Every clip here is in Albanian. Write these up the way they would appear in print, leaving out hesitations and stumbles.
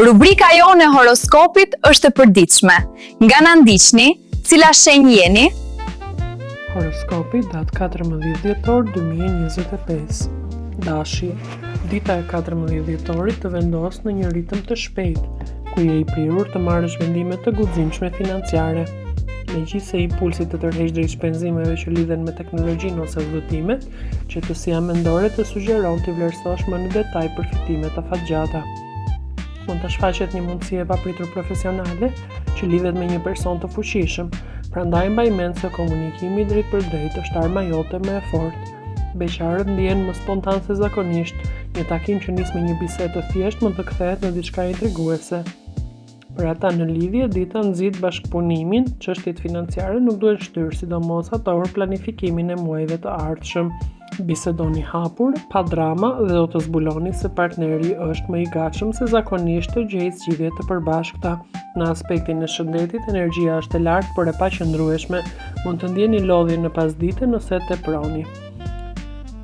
Rubrika jonë e horoskopit është e përditshme. Nga na ndiqni, cila shenjë jeni? Horoskopi datë 14 dhjetor 2025. Dashi, dita e 14 dhjetorit të vendos në një ritëm të shpejt, ku je i prirur të marrësh vendime të guximshme financiare. Megjithse impulsi të tërheqë drejt shpenzimeve që lidhen me teknologjinë ose udhëtimet, qetësia mendore të sugjeron të vlerësosh më në detaj përfitimet afatgjata. Mund të shfaqet një mundësi e papritur profesionale që lidhet me një person të fuqishëm, prandaj mbaj mend se komunikimi drejt për drejt është arma jote më e fortë. Beqarët ndihen më spontan se zakonisht. Një takim që nis me një bisedë të thjeshtë mund të kthehet në diçka intriguese. Për ata në lidhje, dita nxit bashkëpunimin, çështjet financiare nuk duhen shtyrë, sidomos ato për planifikimin e muajve të ardhshëm. Bisedoni hapur, pa drama dhe do të zbuloni se partneri është më i gatshëm se zakonisht të gjejë zgjidhje të përbashkëta. Në aspektin e shëndetit, energjia është e lartë por e paqëndrueshme. Mund të ndjeni lodhje në pasdite nëse teproni.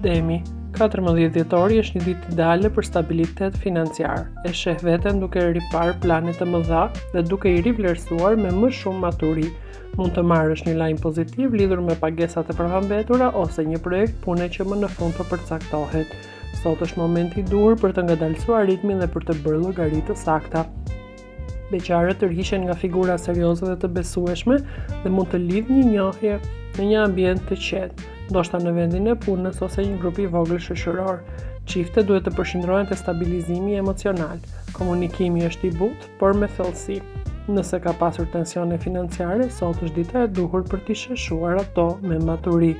Demi, 14 dhjetori është një ditë ideale për stabilitet financiar. E sheh veten duke ripar plane të mëdha dhe duke i rivlerësuar me më shumë maturi. Mund të marrësh një lajm pozitiv lidhur me pagesat e përpambetura ose një projekt pune që më në fund të përcaktohet. Sot është momenti i duhur për të ngadalësuar ritmin dhe për të bërë llogari të sakta. Beqarët tërhiqen nga figura serioze dhe të besueshme dhe mund të lidh një njohje në një ambient të qetë, ndoshta në vendin e punës ose një grup i vogël shoqëror. Çiftet duhet të përqendrohen te stabilizimi emocional. Komunikimi është i butë, por me thellësi. Nëse ka pasur tensione financiare, sot është dita e duhur për t'i sheshuar ato me maturi.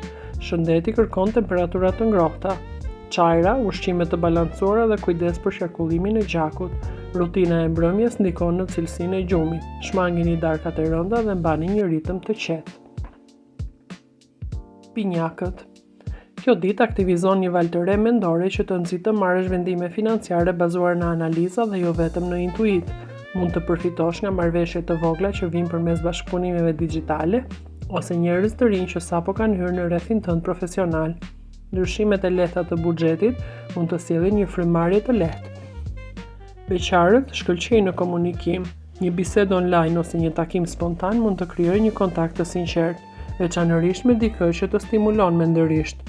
Shëndeti kërkon temperatura të ngrohta. Çajra, ushqime të balancuara dhe kujdes për qarkullimin e gjakut. Rutina e mbrëmjes ndikon në cilësinë e gjumit. Shmangini darkat e rënda dhe mbani një ritëm të qetë. Pinjakët. Kjo ditë aktivizon një valë të re mendore që të nxit të marrësh vendime financiare bazuar në analiza dhe jo vetëm në intuit. Mund të përfitosh nga marrëveshje të vogla që vijnë përmes bashkëpunimeve digjitale ose njerëz të rinj që sapo kanë hyrë në rrethin tënd profesional. Ndryshimet e lehta të buxhetit mund të sjellin një frymarrje të lehtë. Beqarët shkëlqejnë në komunikim. Një bisedë online ose një takim spontan mund të krijojë një kontakt të sinqert, veçanërisht me dikë që të stimulon mendërisht.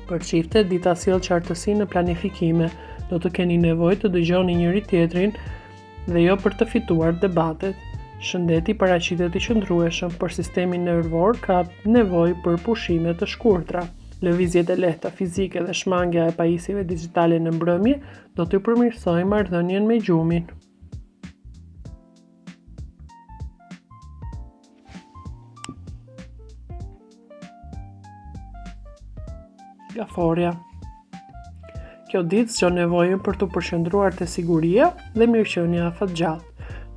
Për çiftet, dita sjell qartësi në planifikime. Do të keni nevojë të dëgjoni njëri tjetrin dhe jo për të fituar debatet. Shëndeti paraqitet i qëndrueshëm, por sistemi nervor ka nevojë për pushime të shkurtra. Lëvizjet e lehta fizike dhe shmangja e pajisjeve digjitale në mbrëmje do të përmirësojë marrëdhënien me gjumin. Gaforja. Kjo ditë zgjon nevojën për të përqendruar te siguria dhe mirëqenia afatgjatë.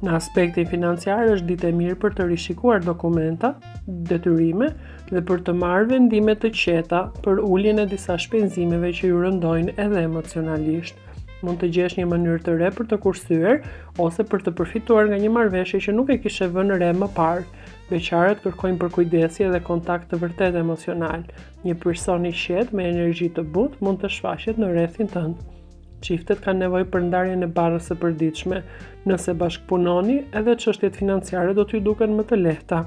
Në aspektin financiar është ditë e mirë për të rishikuar dokumenta, detyrime dhe për të marrë vendime të qeta për uljen e disa shpenzimeve që ju rëndojnë edhe emocionalisht. Mund të gjesh një mënyrë të re për të kursyer ose për të përfituar nga një marrëveshje që nuk e kishe vënë re më parë. Beqarët kërkojnë përkujdesje dhe kontakt të vërtet emocional. Një person i qetë me energji të butë mund të shfaqet në rrethin tënd. Çiftet kanë nevojë për ndarjen e barrës së përditshme. Nëse bashkëpunoni, edhe çështjet financiare do t'ju duken më të lehta.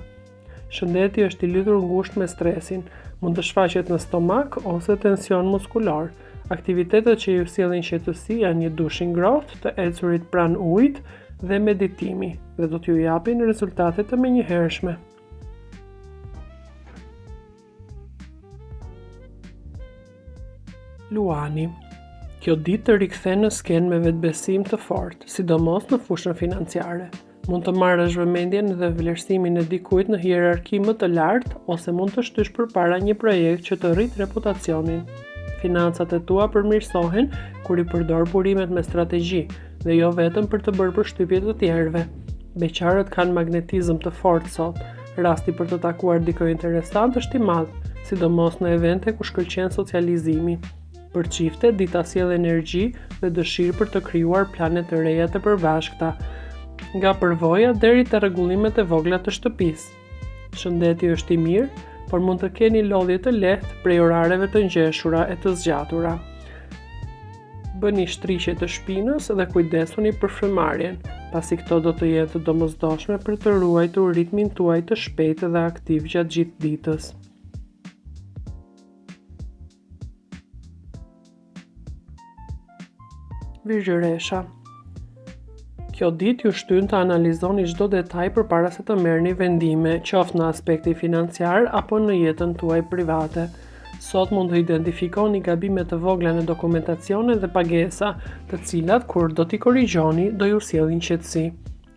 Shëndeti është i lidhur ngushtë me stresin. Mund të shfaqet në stomak ose tension muskulor. Aktivitetet që ju sjellin qetësi janë një dush i ngrohtë, të ecurit pranë ujit dhe meditimi, dhe do t'ju japin rezultate të menjëhershme. Luani. Kjo ditë të rikthen në skenë me vetbesim të fortë, sidomos në fushën financiare. Mund të marrësh vëmendjen dhe vlerësimin e dikujt në hierarki më të lartë ose mund të shtysh përpara një projekt që të rrit reputacionin. Financat e tua përmirësohen kur i përdor burimet me strategji dhe jo vetëm për të bërë përshtypje të tjerëve. Beqarët kanë magnetizëm të fortë sot. Rasti për të takuar dikë interesant është i madh, sidomos në evente ku shkëlqen socializimi. Për çiftet, dita sjell energji dhe dëshirë për të krijuar plane të reja të përbashkëta, nga përvoja deri te rregullimet e vogla të shtëpisë. Shëndeti është i mirë, por mund të keni lodhje të lehtë prej orareve të ngjeshura e të zgjatura. Bëni shtrihje të shpinës dhe kujdesuni për frymarrjen, pasi këto do të jenë të domosdoshme për të ruajtur ritmin tuaj të shpejtë dhe aktiv gjatë gjithë ditës. Virgjëresha. Kjo ditë ju shtyn të analizoni çdo detaj përpara se të merrni vendime, qoftë në aspektin financiar apo në jetën tuaj private. Sot mund të identifikoni gabimet të vogla në dokumentacione dhe pagesa, të cilat kur do t'i korrigjoni do ju sjellin qetësi.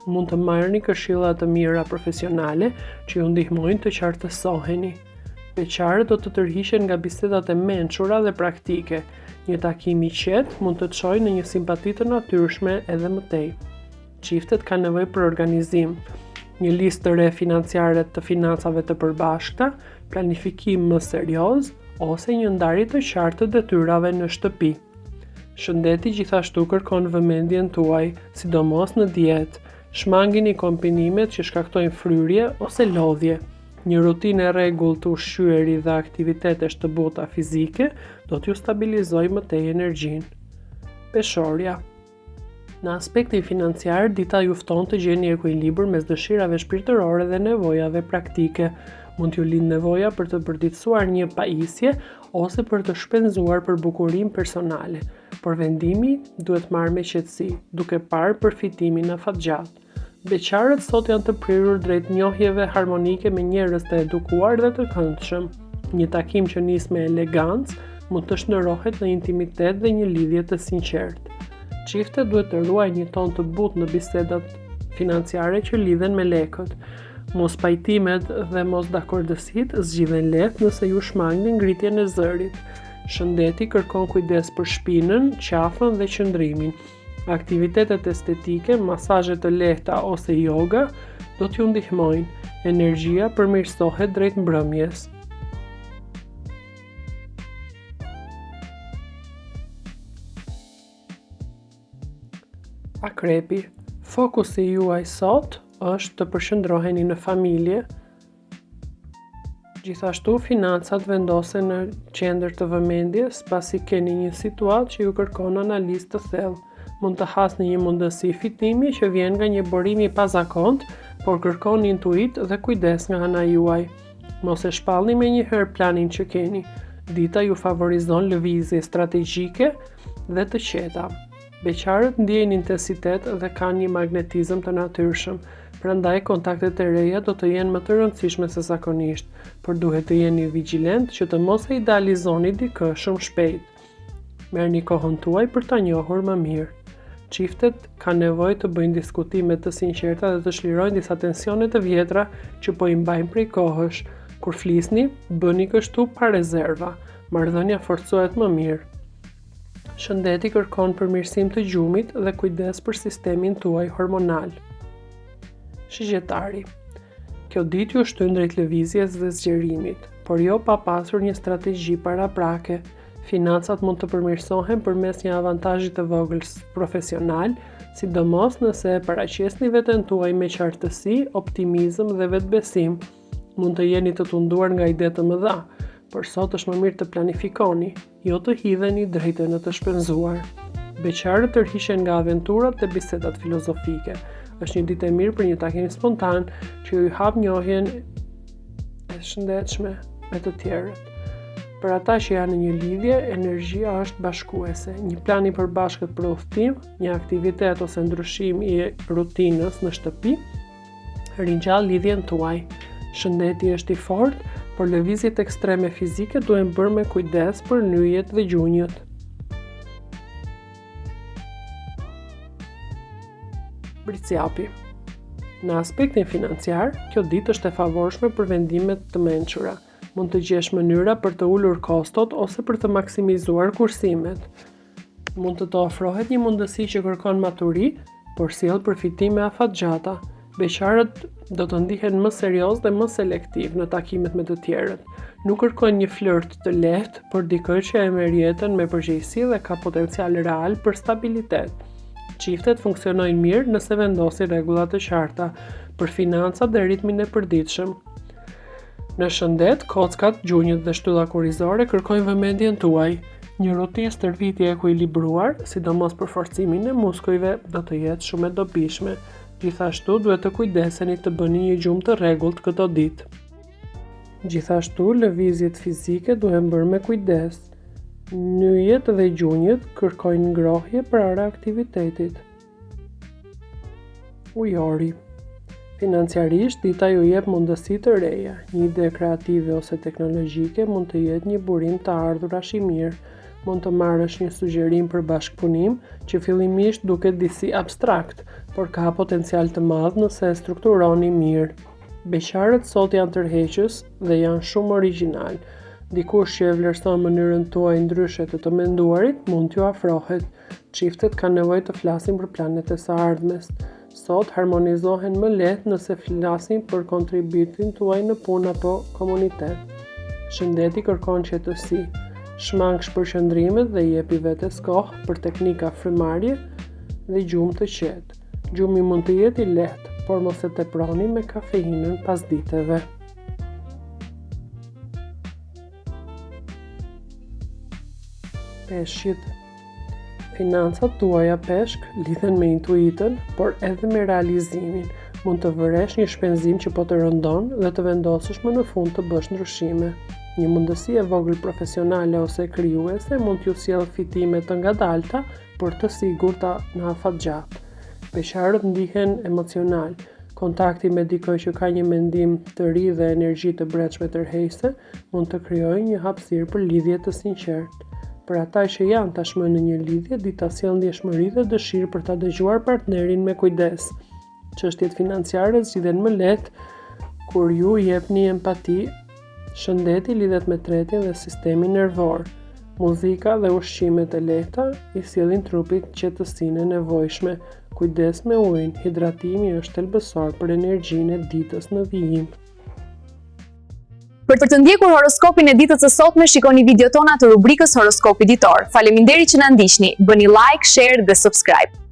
Mund të marrni këshilla të mira profesionale që ju ndihmojnë të qartësoheni. Beqarët do të tërhiqen nga bisedat e mençura dhe praktike. Një takim i qetë mund të çojë në një simpati të natyrshme edhe më tej. Çiftet kanë nevojë për organizim, një listë të re financiare të financave të përbashkëta, planifikim më serioz ose një ndarje të qartë të detyrave në shtëpi. Shëndeti gjithashtu kërkon vëmendjen tuaj, sidomos në dietë. Shmangini kombinimet që shkaktojnë fryrje ose lodhje. Një rutinë e rregullt të ushqyeri dhe aktivitetesh të buta fizike do t'ju stabilizojë më tej energjinë. Peshorja. Në aspektin financiar, dita ju fton të gjeni ekuilibër mes dëshirave shpirtërore dhe nevojave praktike. Mund t'ju lind nevoja për të përditësuar një pajisje ose për të shpenzuar për bukurinë personale, por vendimi duhet marrë me qetësi, duke parë përfitimin afatgjatë. Beqarët sot janë të prirur drejt njohjeve harmonike me njerëz të edukuar dhe të këndshëm. Një takim që nis me elegancë mund të shndërrohet në intimitet dhe një lidhje të sinqertë. Çiftet duhet të ruajnë një ton të butë në bisedat financiare që lidhen me lekët. Mos pajtimet dhe mos dakordësitë zgjidhen lehtë nëse ju shmangni ngritjen e zërit. Shëndeti kërkon kujdes për shpinën, qafën dhe qëndrimin. Aktivitetet estetike, masazhe të lehta ose yoga do t'ju ndihmojnë. Energjia përmirësohet drejt mbrëmjes. Akrepi. Fokusi juaj sot është të përqendroheni në familje. Gjithashtu, financat vendosen në qendër të vëmendjes, pasi keni një situatë që ju kërkon analizë të thellë. Mund të hasni një mundësi fitimi që vjen nga një burim i pazakont, por kërkon intuit dhe kujdes nga ana juaj. Mos e shpallni menjëherë planin që keni. Dita ju favorizon lëvizje strategjike dhe të qeta. Beqarët ndjejnë intensitet dhe kanë një magnetizëm të natyrshëm, prandaj kontaktet e reja do të jenë më të rëndësishme se zakonisht, por duhet të jeni vigjilent që të mos e idealizoni dikë shumë shpejt. Merrni kohën tuaj për ta njohur më mirë. Çiftet kanë nevojë të bëjnë diskutime të sinqerta dhe të çlirojnë disa tensione të vjetra që po i mbajnë prej kohësh. Kur flisni, bëni kështu pa rezerva. Marrëdhënia forcohet më mirë. Shëndeti kërkon përmirësim të gjumit dhe kujdes për sistemin tuaj hormonal. Shigjetari. Kjo ditë ju shtyn drejt lëvizjes dhe zgjerimit, por jo pa pasur një strategji paraprake. Financat mund të përmirësohen përmes një avantazhi të vogël profesional, sidomos nëse e paraqesni veten tuaj me qartësi, optimizëm dhe vetbesim. Mund të jeni të tunduar nga ide të mëdha, por sot është më mirë të planifikoni, jo të hidheni drejtë në të shpenzuar. Beqarët tërhiqen nga aventurat dhe bisedat filozofike. Është një ditë e mirë për një takim spontan që ju hap njohjen e shëndetshme me të tjerët. Për ata që janë në një lidhje, energjia është bashkuese. Një plan i përbashkët për udhëtim, një aktivitet ose ndryshim i rutinës në shtëpi, ringjall lidhjen tuaj. Shëndeti është i fortë, por lëvizjet ekstreme fizike duhen bërë me kujdes për nyjet dhe gjunjët. Briciapi. Në aspektin financiar, kjo ditë është e favorshme për vendimet të mençura. Mund të gjesh mënyra për të ulur kostot ose për të maksimizuar kursimet. Mund të ofrohet një mundësi që kërkon maturi, por sjell përfitime afatgjata. Beqarët do të ndihen më serioz dhe më selektiv në takimet me të tjerët. Nuk kërkojnë një flirt të lehtë, por dikë që e merr jetën me përgjegjësi dhe ka potencial real për stabilitet. Çiftet funksionojnë mirë nëse vendosin rregulla të qarta për financat dhe ritmin e përditshëm. Në shëndet, kockat, gjunjët dhe shtylla kurrizore kërkojnë vëmendjen tuaj. Një rutinë stërvitje e ekuilibruar, sidomos për forcimin e muskujve, do të jetë shumë e dobishme. Gjithashtu duhet të kujdeseni të bëni një gjumë të rregullt këto ditë. Gjithashtu, lëvizjet fizike duhen bërë me kujdes. Nyjet dhe gjunjët kërkojnë ngrohje para aktivitetit. Ujori. Financiarisht, dita ju jep mundësi të reja. Një ide kreative ose teknologjike mund të jetë një burim të ardhurash i mirë. Mund të marrësh një sugjerim për bashkëpunim që fillimisht duket disi abstrakt, por ka potencial të madh nëse e strukturoni mirë. Beqarët sot janë tërheqës dhe janë shumë origjinal. Dikush që e vlerëson mënyrën tuaj ndryshe të menduarit mund t'ju afrohet. Çiftet kanë nevojë të flasin për planet e së ardhmes. Sot harmonizohen më lehtë nëse flasin për kontributin tuaj në punë apo komunitet. Shëndeti kërkon qetësi. Shmang shpërqendrimet dhe jepi vetes kohë për teknika frymarrje dhe gjumë të qetë. Gjumi mund të jetë i lehtë, por mos e teproni me kafeinën pasditeve. Peshqit. Financat tuaja peshk lidhen me intuitën, por edhe me realizimin. Mund të vëresh një shpenzim që po të rëndon dhe të vendosësh më në fund të bësh ndryshime. Një mundësi e vogël profesionale ose krijuese mund t'ju sjellë fitime të ngadalta, por të sigurta në afatgjat. Peshqarët ndihen emocional. Kontakti me dikoj që ka një mendim të ri dhe energji të brendshme tërheqëse mund të krijojë një hapësirë për lidhje të sinqertë. Për ata që janë tashmë në një lidhje, dita sjell ndjeshmëri dhe dëshirë për ta dëgjuar partnerin me kujdes. Çështjet financiare zgjidhen më lehtë kur ju jepni empati. Shëndeti lidhet me tretin dhe sistemin nervor. Muzika dhe ushqimet e lehta i sjellin trupit qetësinë e nevojshme. Kujdes me ujin, hidratimi është thelbësor për energjinë e ditës në vijim. Për të ndjekur horoskopin e ditës së sotme, shikoni videot tona të rubrikës Horoskopi Ditor. Faleminderit që na ndiqni. Bëni like, share dhe subscribe.